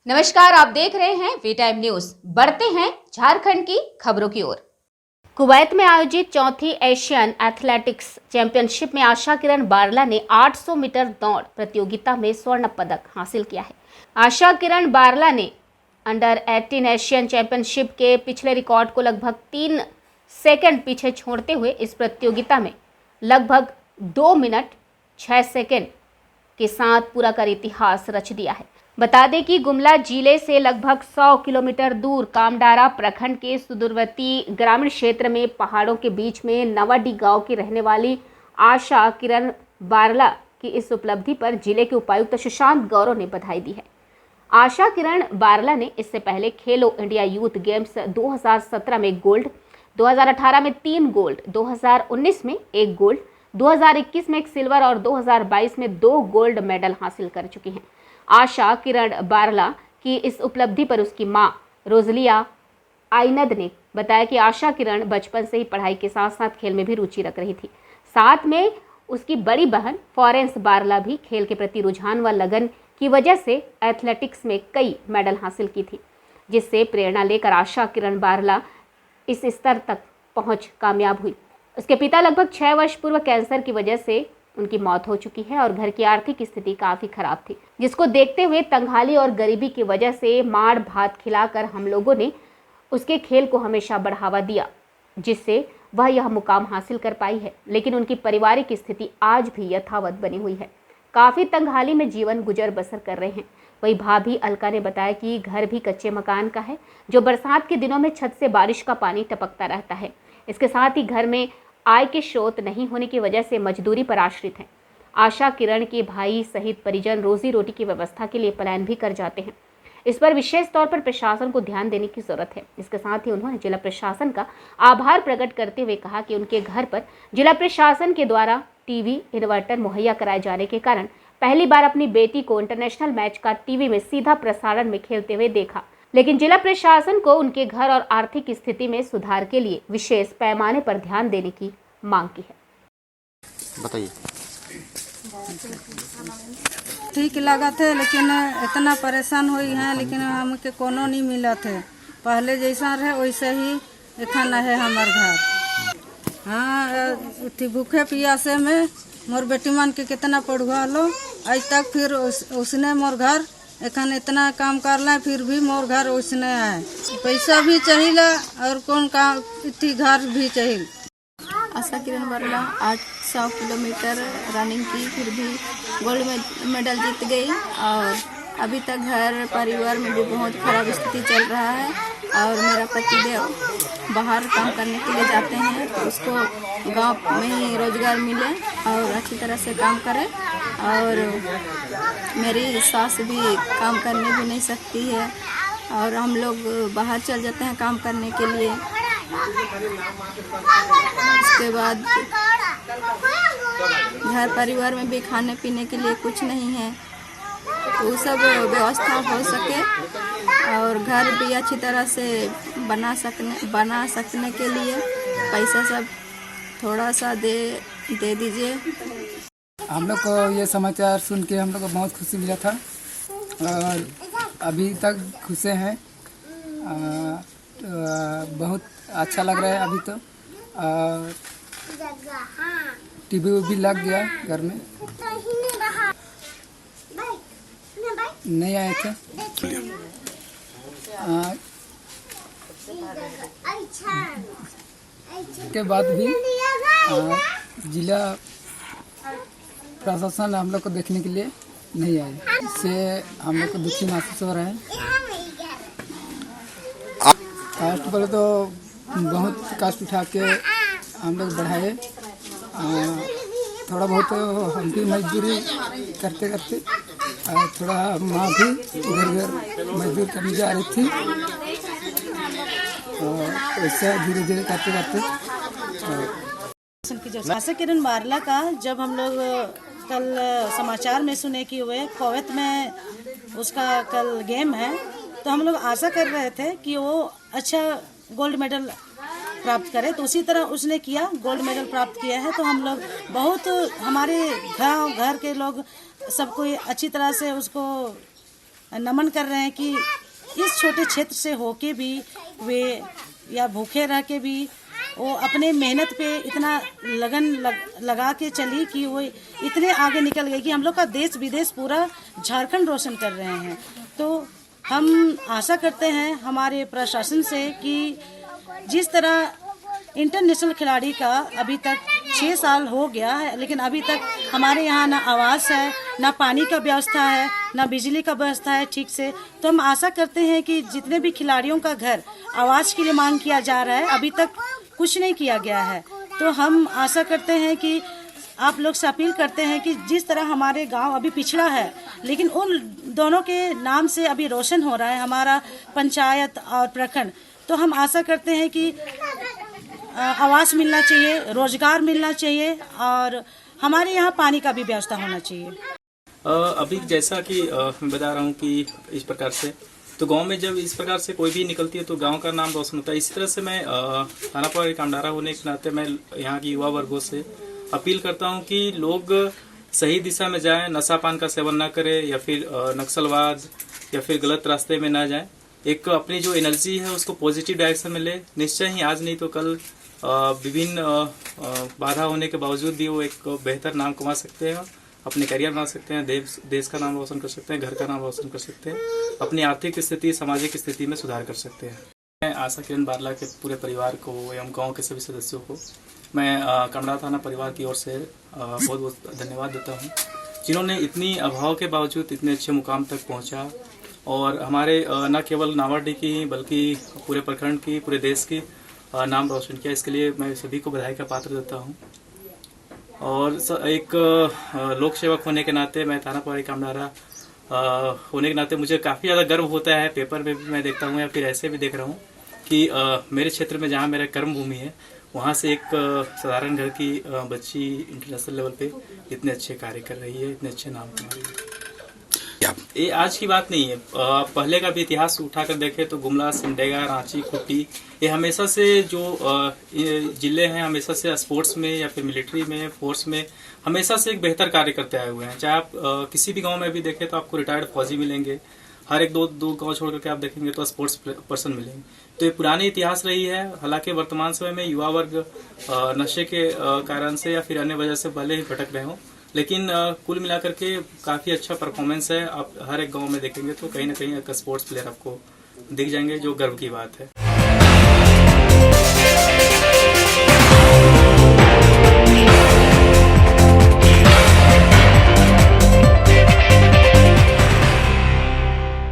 नमस्कार, आप देख रहे हैं वी टाइम न्यूज। बढ़ते हैं झारखंड की खबरों की ओर। कुवैत में आयोजित चौथी एशियन एथलेटिक्स चैंपियनशिप में आशा किरण बारला ने 800 मीटर दौड़ प्रतियोगिता में स्वर्ण पदक हासिल किया है। आशा किरण बारला ने अंडर 18 एशियन चैंपियनशिप के पिछले रिकॉर्ड को लगभग 3 सेकंड पीछे छोड़ते हुए इस प्रतियोगिता में लगभग 2 मिनट 6 सेकंड के साथ पूरा कर इतिहास रच दिया है। बता दें कि गुमला जिले से लगभग 100 किलोमीटर दूर कामडारा प्रखंड के सुदूरवर्ती ग्रामीण क्षेत्र में पहाड़ों के बीच में नवाडी गांव की रहने वाली आशा किरण बारला की इस उपलब्धि पर जिले के उपायुक्त सुशांत गौरव ने बधाई दी है। आशा किरण बारला ने इससे पहले खेलो इंडिया यूथ गेम्स 2017 में गोल्ड, 2018 में 3 गोल्ड, 2019 में 1 गोल्ड, 2021 में 1 सिल्वर और 2022 में 2 गोल्ड मेडल हासिल कर चुकी हैं। आशा किरण बारला की इस उपलब्धि पर उसकी मां रोजलिया आइनद ने बताया कि आशा किरण बचपन से ही पढ़ाई के साथ साथ खेल में भी रुचि रख रही थी। साथ में उसकी बड़ी बहन फॉरेंस बारला भी खेल के प्रति रुझान व लगन की वजह से एथलेटिक्स में कई मेडल हासिल की थी, जिससे प्रेरणा लेकर आशा किरण बारला इस स्तर तक पहुंच कामयाब हुई। उसके पिता लगभग 6 वर्ष पूर्व कैंसर की वजह से उनकी मौत हो चुकी है और घर की आर्थिक स्थिति काफी खराब थी, जिसको देखते हुए तंगहाली और गरीबी की वजह से माड़ भात खिलाकर हम लोगों ने उसके खेल को हमेशा बढ़ावा दिया, जिससे वह यह मुकाम हासिल कर पाई है। लेकिन उनकी पारिवारिक स्थिति आज भी यथावत बनी हुई है, काफी तंगहाली में जीवन गुजर बसर कर रहे हैं। वही भाभी अलका ने बताया कि घर भी कच्चे मकान का है, जो बरसात के दिनों में छत से बारिश का पानी टपकता रहता है। इसके साथ ही घर में आय के स्रोत नहीं होने की वजह से मजदूरी पर आश्रित हैं। आशा किरण के भाई सहित परिजन रोजी रोटी की व्यवस्था के लिए पलायन भी कर जाते हैं। इस पर विशेष तौर पर प्रशासन को ध्यान देने की जरूरत है। इसके साथ ही उन्होंने जिला प्रशासन का आभार प्रकट करते हुए कहा कि उनके घर पर जिला प्रशासन के द्वारा टीवी इन्वर्टर मुहैया कराए जाने के कारण पहली बार अपनी बेटी को इंटरनेशनल मैच का टीवी में सीधा प्रसारण में खेलते हुए देखा। लेकिन जिला प्रशासन को उनके घर और आर्थिक स्थिति में सुधार के लिए विशेष पैमाने पर ध्यान देने की मांग की है। बताइए। ठीक लगा थे, लेकिन इतना परेशान हुई हैं, लेकिन हमके कोनो नहीं मिला थे। पहले जैसा रहे वैसे ही एखन है हमार घर। हाँ, भूखे पियासे में मोर बेटी मन के कितना पढ़ुआ लो आज तक, फिर उसने मोर घर एखन इतना काम कर ला, फिर भी मोर घर उसने है। पैसा भी चाहिए और कौन काम घर भी चाहिए। आशा किरण बारला 800 किलोमीटर रनिंग की, फिर भी गोल्ड मेडल जीत गई। और अभी तक घर परिवार में भी बहुत खराब स्थिति चल रहा है और मेरा पतिदेव बाहर काम करने के लिए जाते हैं, तो उसको गांव में ही रोजगार मिले और अच्छी तरह से काम करे। और मेरी सास भी काम करने भी नहीं सकती है और हम लोग बाहर चल जाते हैं काम करने के लिए। उसके बाद घर परिवार में भी खाने पीने के लिए कुछ नहीं है, तो सब व्यवस्था हो सके और घर भी अच्छी तरह से बना सकने के लिए पैसा सब थोड़ा सा दे दीजिए। हम लोग को ये समाचार सुन के हम लोग को बहुत खुशी मिला था और अभी तक खुश हैं। बहुत अच्छा लग रहा है अभी तो। टीवी भी लग गया घर में, नहीं आए थे। के बाद भी जिला प्रशासन हम लोग को देखने के लिए नहीं आए, इससे हम लोग को दुखी महसूस हो रहा है। कास्ट बोले तो बहुत कास्ट उठा के हम लोग बढ़ाए, थोड़ा बहुत हम भी मजदूरी करते करते थोड़ा माँ भी इधर उधर मजदूर करने जा रही थी और ऐसा धीरे धीरे करते करते। आशा किरण बारला का जब हम लोग कल समाचार में सुने कि वे कुवैत में उसका कल गेम है, तो हम लोग आशा कर रहे थे कि वो अच्छा गोल्ड मेडल प्राप्त करे, तो उसी तरह उसने किया, गोल्ड मेडल प्राप्त किया है। तो हम लोग बहुत, हमारे घर के लोग सब कोई अच्छी तरह से उसको नमन कर रहे हैं कि इस छोटे क्षेत्र से होके भी वे या भूखे रह के भी वो अपने मेहनत पे इतना लगन लगा के चली कि वो इतने आगे निकल गई कि हम लोग का देश विदेश पूरा झारखंड रोशन कर रहे हैं। तो हम आशा करते हैं हमारे प्रशासन से कि जिस तरह इंटरनेशनल खिलाड़ी का अभी तक 6 साल हो गया है, लेकिन अभी तक हमारे यहाँ ना आवास है, ना पानी का व्यवस्था है, ना बिजली का व्यवस्था है ठीक से। तो हम आशा करते हैं कि जितने भी खिलाड़ियों का घर आवास के लिए मांग किया जा रहा है, अभी तक कुछ नहीं किया गया है। तो हम आशा करते हैं कि आप लोग से अपील करते हैं कि जिस तरह हमारे गांव अभी पिछड़ा है, लेकिन उन दोनों के नाम से अभी रोशन हो रहा है हमारा पंचायत और प्रखंड। तो हम आशा करते हैं कि आवास मिलना चाहिए, रोजगार मिलना चाहिए और हमारे यहाँ पानी का भी व्यवस्था होना चाहिए। अभी जैसा कि मैं बता रहा हूँ कि इस प्रकार से तो गांव में जब इस प्रकार से कोई भी निकलती है तो गांव का नाम रोशन होता है। इसी तरह से मैं थाना प्रभारी कामडारा होने के नाते मैं यहाँ की युवा वर्गों से अपील करता हूँ कि लोग सही दिशा में जाएं, नशा पान का सेवन ना करें या फिर नक्सलवाद या फिर गलत रास्ते में ना जाएं। एक अपनी जो एनर्जी है उसको पॉजिटिव डायरेक्शन में ले। निश्चय ही आज नहीं तो कल विभिन्न बाधा होने के बावजूद भी वो एक बेहतर नाम कमा सकते हैं, अपने करियर बना सकते हैं, देश का नाम रोशन कर सकते हैं, घर का नाम रोशन कर सकते हैं, अपनी आर्थिक स्थिति, सामाजिक स्थिति में सुधार कर सकते हैं। मैं आशा किरण बारला के पूरे परिवार को एवं गांव के सभी सदस्यों को मैं कामडारा थाना परिवार की ओर से बहुत बहुत धन्यवाद देता हूं, जिन्होंने इतनी अभाव के बावजूद इतने अच्छे मुकाम तक पहुंचा और हमारे न केवल नावाडीह की बल्कि पूरे प्रखंड की, पूरे देश की नाम रोशन किया। इसके लिए मैं सभी को बधाई का पात्र देता हूं। और एक लोक सेवक होने के नाते, मैं थाना प्रभारी कामडारा होने के नाते मुझे काफ़ी ज़्यादा गर्व होता है। पेपर में भी मैं देखता हूँ या फिर ऐसे भी देख रहा हूँ कि मेरे क्षेत्र में जहाँ मेरा कर्म भूमि है वहाँ से एक साधारण घर की बच्ची इंटरनेशनल लेवल पे इतने अच्छे कार्य कर रही है, इतने अच्छे नाम कमा रही है। ये आज की बात नहीं है, पहले का भी इतिहास उठाकर देखें तो गुमला, सिमडेगा, रांची, खूंटी, ये हमेशा से जो जिले हैं हमेशा से स्पोर्ट्स में या फिर मिलिट्री में, फोर्स में हमेशा से एक बेहतर कार्य करते आए हुए हैं। चाहे आप किसी भी गांव में भी देखें तो आपको रिटायर्ड फौजी मिलेंगे, हर एक दो गांव छोड़ करके आप देखेंगे तो स्पोर्ट्स पर्सन मिलेंगे। तो ये पुरानी इतिहास रही है। हालांकि वर्तमान समय में युवा वर्ग नशे के कारण से या फिर अन्य वजह से भले ही भटक रहे हों, लेकिन कुल मिलाकर के काफी अच्छा परफॉर्मेंस है। आप हर एक गांव में देखेंगे तो कहीं ना कहीं एक स्पोर्ट्स प्लेयर आपको दिख जाएंगे, जो गर्व की बात है।